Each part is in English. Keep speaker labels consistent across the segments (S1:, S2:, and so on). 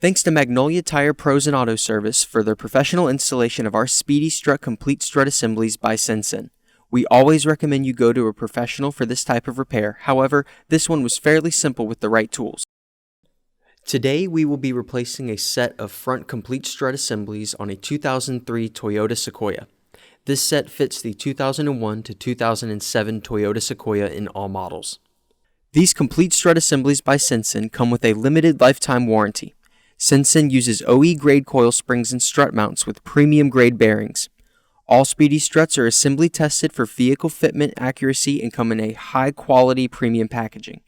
S1: Thanks to Magnolia Tire Pros and Auto Service for their professional installation of our speedy Strut Complete Strut Assemblies by SENSEN. We always recommend you go to a professional for this type of repair. However, this one was fairly simple with the right tools. Today we will be replacing a set of Front Complete Strut Assemblies on a 2003 Toyota Sequoia. This set fits the 2001 to 2007 Toyota Sequoia in all models. These Complete Strut Assemblies by SENSEN come with a limited lifetime warranty. SENSEN uses OE-grade coil springs and strut mounts with premium-grade bearings. All speedy struts are assembly tested for vehicle fitment accuracy and come in a high-quality premium packaging.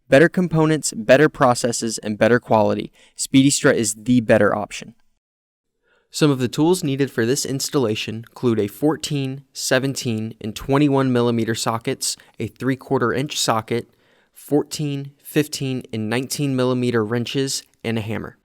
S1: Better components, better processes, and better quality. Speedy Strut is the better option. Some of the tools needed for this installation include a 14, 17, and 21 mm sockets, a 3/4 inch socket, 14, 15, and 19 mm wrenches, and a hammer.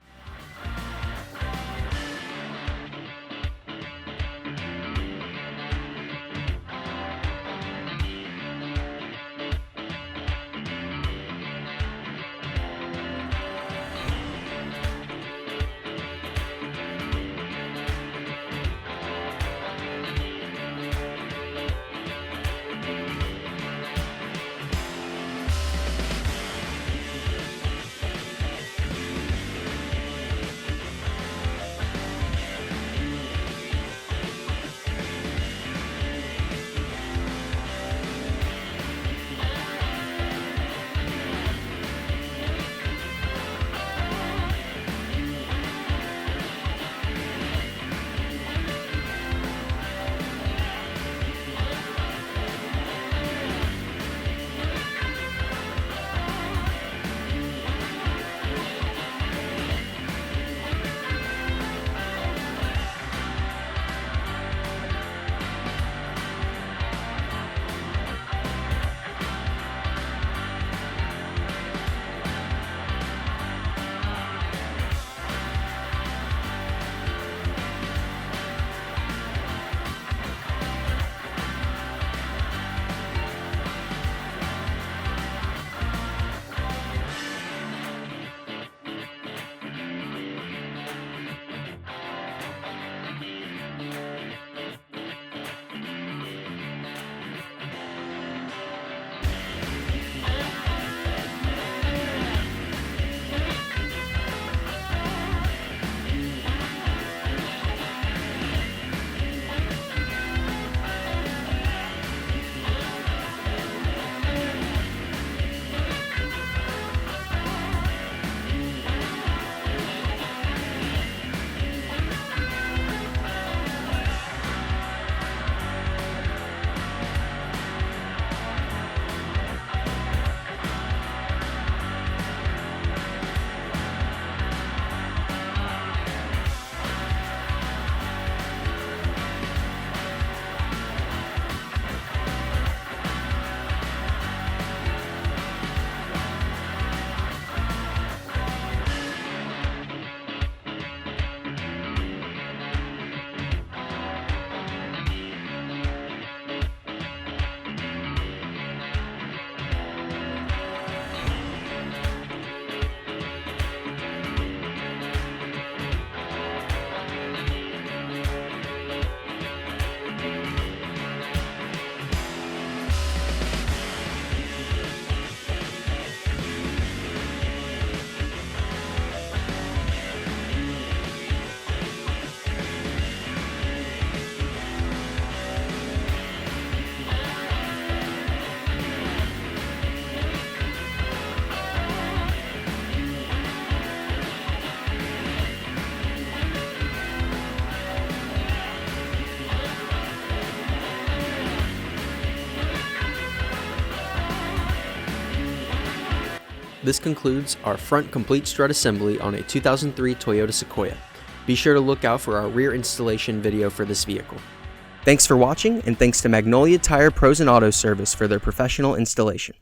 S1: This concludes our Front Complete Strut Assembly on a 2003 Toyota Sequoia. Be sure to look out for our rear installation video for this vehicle. Thanks for watching, and thanks to Magnolia Tire Pros and Auto Service for their professional installation.